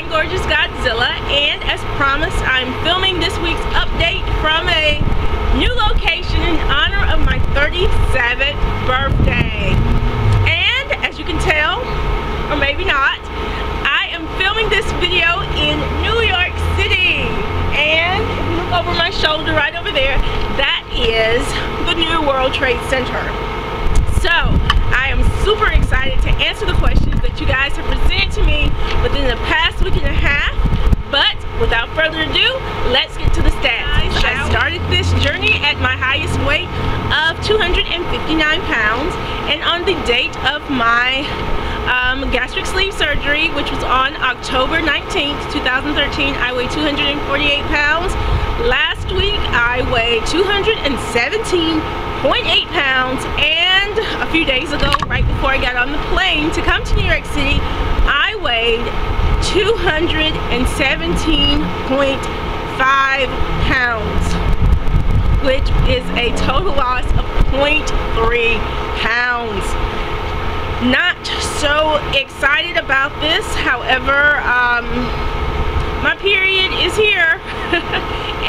One Gorgeous Godzilla, and as promised, I'm filming this week's update from a new location in honor of my 37th birthday. And as you can tell, or maybe not, I am filming this video in New York City. And if you look over my shoulder right over there, that is the new World Trade Center. So I am super excited to answer the questions that you guys have presented to me within the past week and a half. But without further ado, let's get to the stats. I started this journey at my highest weight of 259 pounds, and on the date of my gastric sleeve surgery, which was on October 19th, 2013, I weighed 248 pounds. Last week I weighed 217.8 pounds, and a few days ago, right before I got on the plane to come to New York City, I weighed 217.5 pounds, which is a total loss of 0.3 pounds. Not so excited about this, however, my period is here.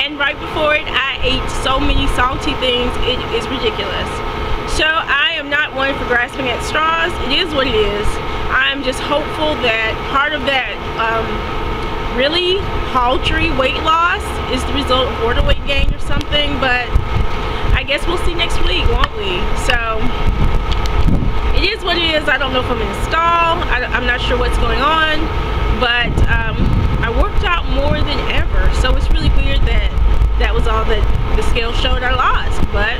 And right before it, I ate so many salty things, it is ridiculous. So I am not one for grasping at straws. It is what it is. I'm just hopeful that part of that really paltry weight loss is the result of water weight gain or something, but I guess we'll see next week, won't we? So it is what it is. I don't know if I'm in a stall. I'm not sure what's going on, but I worked out more than ever, so it's really weird that that was all that the scale showed I lost. But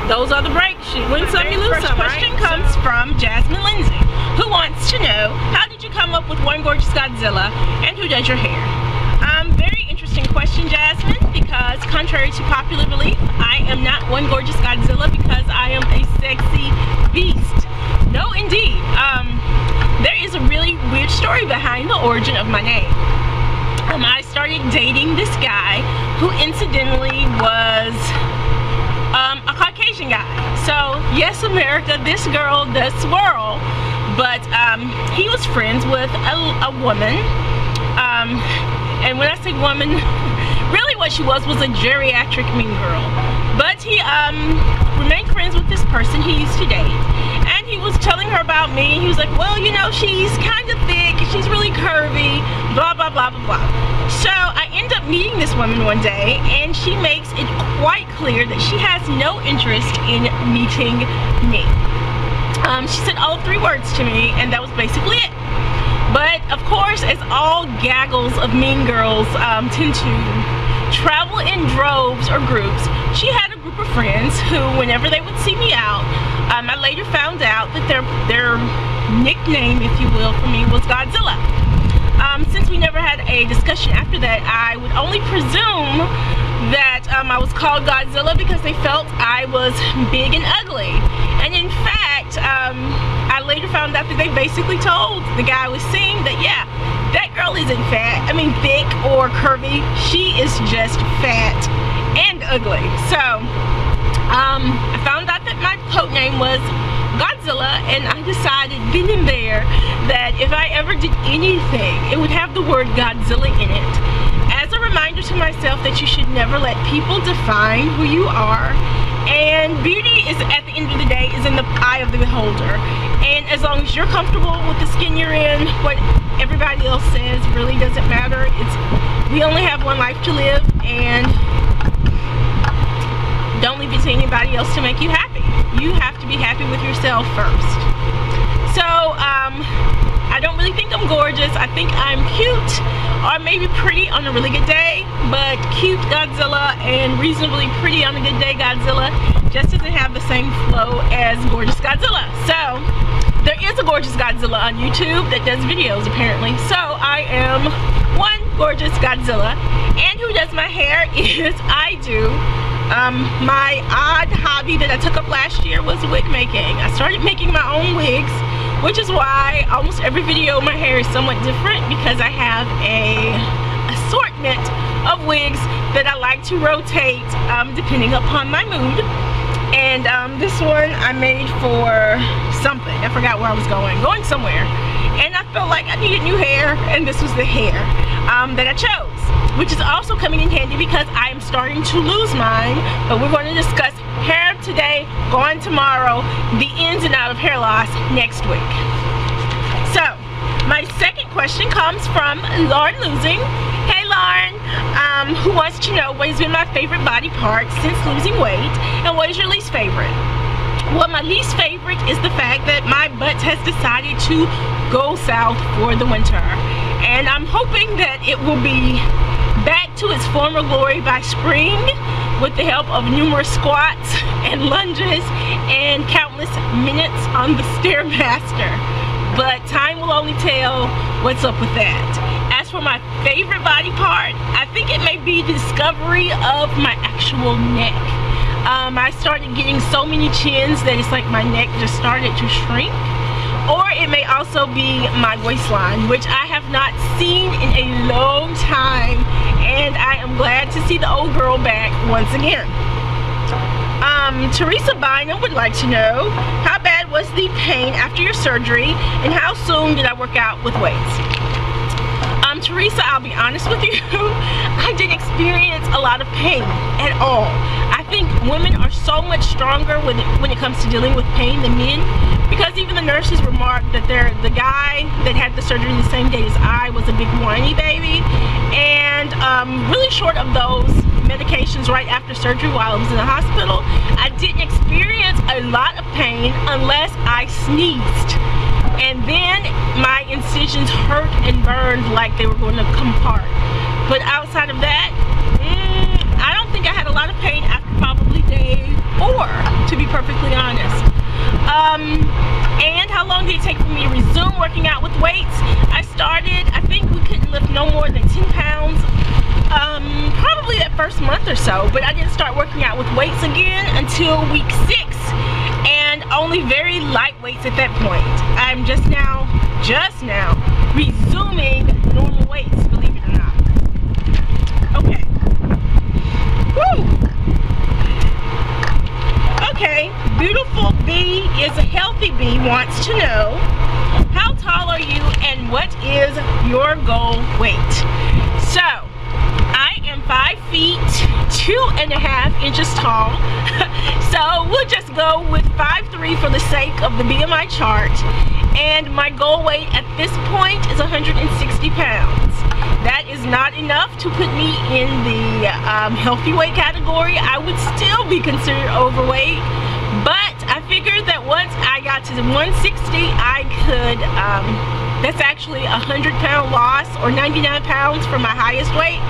those are the breaks. You win some, you lose some. First question comes from Jasmine Lindsay, who wants to know, how did you come up with One Gorgeous Godzilla, and who does your hair? Very interesting question, Jasmine, because contrary to popular belief, I am not One Gorgeous Godzilla because I am a sexy beast. No, indeed. There is a really weird story behind the origin of my name. I started dating this guy who incidentally was a Caucasian guy. So yes, America, this girl does swirl, but he was friends with a woman, and when I say woman, really what she was a geriatric mean girl. But he remained friends with this person he used to date, and he was telling her about me. He was like, well, you know, she's kind of thick, she's really curvy, blah blah blah blah blah. So I end up meeting this woman one day, and she makes it quite clear that she has no interest in meeting me. She said all 3 words to me, and that was basically it. But of course, as all gaggles of mean girls tend to travel in droves or groups, she had a group of friends who, whenever they would see me out, I later found out that their nickname, if you will, for me was Godzilla. Since we never had a discussion after that, I would only presume that I was called Godzilla because they felt I was big and ugly. And in fact, I later found out that they basically told the guy I was seeing that, yeah, that girl isn't fat, I mean thick or curvy, she is just fat and ugly. So I found out that my code name was Godzilla, and I decided then and there that if I ever did anything, it would have the word Godzilla in it, as a reminder to myself that you should never let people define who you are, and beauty is, at the end of the day, is in the eye of the beholder. And as long as you're comfortable with the skin you're in, what everybody else says really doesn't matter. We only have one life to live, and don't leave it to anybody else to make you happy. You have to be happy with yourself first. So I don't really think I'm gorgeous. I think I'm cute, or maybe pretty on a really good day, but cute Godzilla and reasonably pretty on a good day Godzilla just doesn't have the same flow as Gorgeous Godzilla. So there is a Gorgeous Godzilla on YouTube that does videos apparently. So I am One Gorgeous Godzilla, and who does my hair is I do. My odd hobby that I took up last year was wig making. I started making my own wigs, which is why almost every video my hair is somewhat different, because I have a assortment of wigs that I like to rotate depending upon my mood. And this one I made for something. I forgot where I was going somewhere. and I felt like I needed new hair, and this was the hair that I chose, which is also coming in handy because I am starting to lose mine. But we're going to discuss hair today, going tomorrow, the ins and outs of hair loss next week. So my second question comes from Lauren Losing. Hey Lauren, who wants to know what has been my favorite body part since losing weight, and what is your least favorite? Well, my least favorite is the fact that my butt has decided to go south for the winter, and I'm hoping that it will be back to its former glory by spring with the help of numerous squats and lunges and countless minutes on the Stairmaster. But time will only tell what's up with that. As for my favorite body part, I think it may be the discovery of my actual neck. I started getting so many chins that it's like my neck just started to shrink. Or it may also be my waistline, which I have not seen in a long time, and I am glad to see the old girl back once again. Teresa Bynum would like to know, how bad was the pain after your surgery, and how soon did I work out with weights? Teresa, I'll be honest with you, I didn't experience a lot of pain at all. I think women are so much stronger when it comes to dealing with pain than men, because even the nurses remarked that the guy that had the surgery the same day as I was a big whiny baby, and really short of those medications right after surgery while I was in the hospital, I didn't experience a lot of pain unless I sneezed. And then my incisions hurt and burned like they were going to come apart. But outside of that, I don't think I had a lot of pain after probably day 4, to be perfectly honest. And how long did it take for me to resume working out with weights? I started, I think we couldn't lift no more than 10 pounds. Probably that first month or so, but I didn't start working out with weights again until week 6, and only very light weights at that point. I'm just now resuming normal weights, believe it or not. Okay. Woo! Okay, Beautiful B is a healthy bee wants to know, how tall are you and what is your goal weight? So, I am 5 feet 2.5 inches tall. So we'll just go with 5'3" for the sake of the BMI chart. And my goal weight at this point is 160 pounds. That is not enough to put me in the healthy weight category. I would still be considered overweight. But I figured that once I got to 160, I could, that's actually a 100-pound loss, or 99 pounds from my highest weight.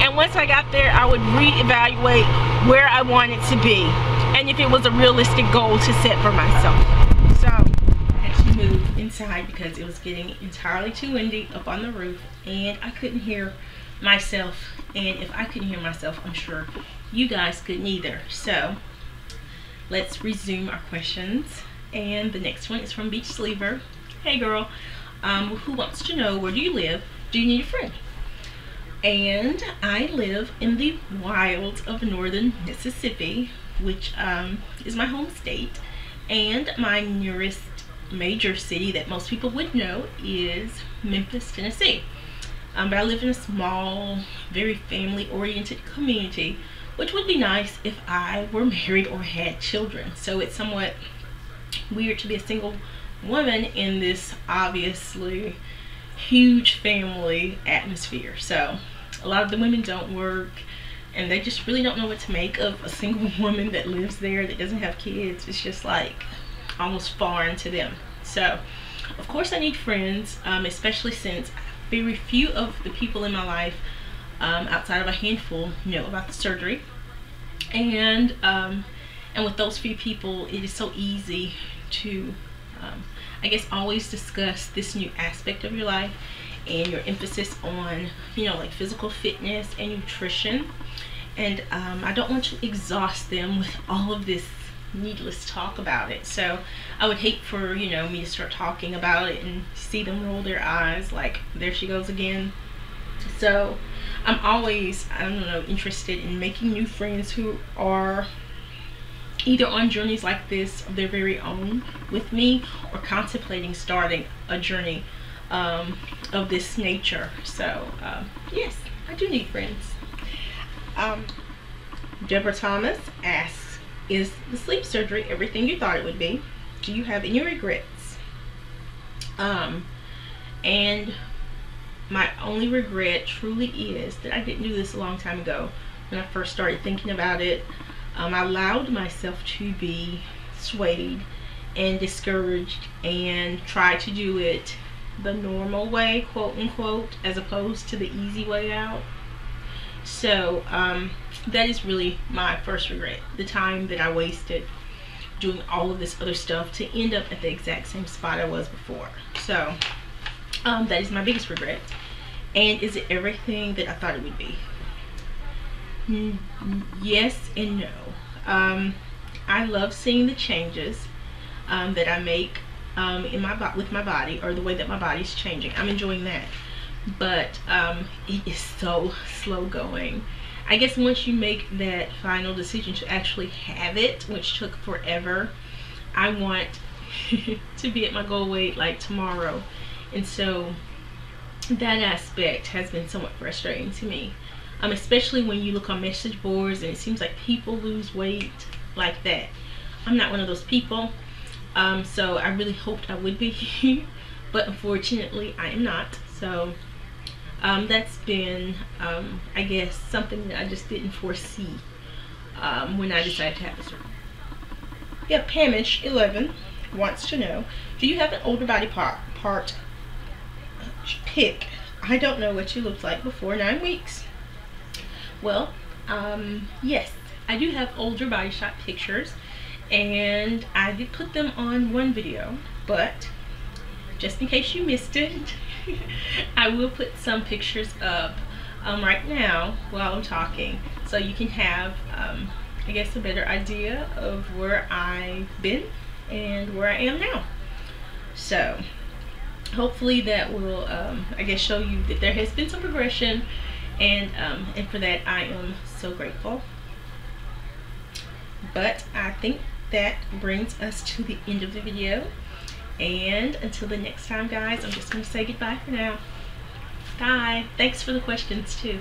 And once I got there, I would reevaluate where I wanted to be, and if it was a realistic goal to set for myself. So I had to move inside because it was getting entirely too windy up on the roof, and I couldn't hear myself. And if I couldn't hear myself, I'm sure you guys couldn't either. So let's resume our questions. And the next one is from Beach Sleever. Hey girl, who wants to know, where do you live? Do you need a friend? And I live in the wilds of northern Mississippi, which is my home state, and my nearest major city that most people would know is Memphis, Tennessee. But I live in a small, very family-oriented community, which would be nice if I were married or had children. So it's somewhat weird to be a single woman in this obviously huge family atmosphere. So a lot of the women don't work, and they just really don't know what to make of a single woman that lives there that doesn't have kids. It's just like almost foreign to them. So of course I need friends, especially since very few of the people in my life, outside of a handful, know about the surgery. And with those few people, it is so easy to I guess always discuss this new aspect of your life and your emphasis on, you know, like physical fitness and nutrition. And I don't want to exhaust them with all of this needless talk about it. So I would hate for, you know, me to start talking about it and see them roll their eyes like, there she goes again. So I'm always, I don't know, interested in making new friends who are either on journeys like this of their very own with me, or contemplating starting a journey of this nature. So yes, I do need friends. Deborah Thomas asks, is the sleep surgery everything you thought it would be? Do you have any regrets? And my only regret truly is that I didn't do this a long time ago. When I first started thinking about it, I allowed myself to be swayed and discouraged and tried to do it the normal way, quote unquote, as opposed to the easy way out. So that is really my first regret, the time that I wasted doing all of this other stuff to end up at the exact same spot I was before. So that is my biggest regret. And is it everything that I thought it would be? Yes and no. I love seeing the changes that I make with my body, or the way that my body's changing. I'm enjoying that, but it is so slow going. I guess once you make that final decision to actually have it, which took forever, I want to be at my goal weight like tomorrow. And so that aspect has been somewhat frustrating to me, especially when you look on message boards and it seems like people lose weight like that. I'm not one of those people, so I really hoped I would be but unfortunately I am not. So that's been I guess something that I just didn't foresee when I decided to have the surgery. Yeah, Pamish 11 wants to know, do you have an older body part pic? I don't know what you looked like before 9 weeks. Well, yes, I do have older body shot pictures, and I did put them on one video, but just in case you missed it, I will put some pictures up right now while I'm talking, so you can have I guess a better idea of where I've been and where I am now. So hopefully that will I guess show you that there has been some progression, and for that I am so grateful. But I think that brings us to the end of the video, and until the next time, guys, I'm just going to say goodbye for now. Bye. Thanks for the questions too.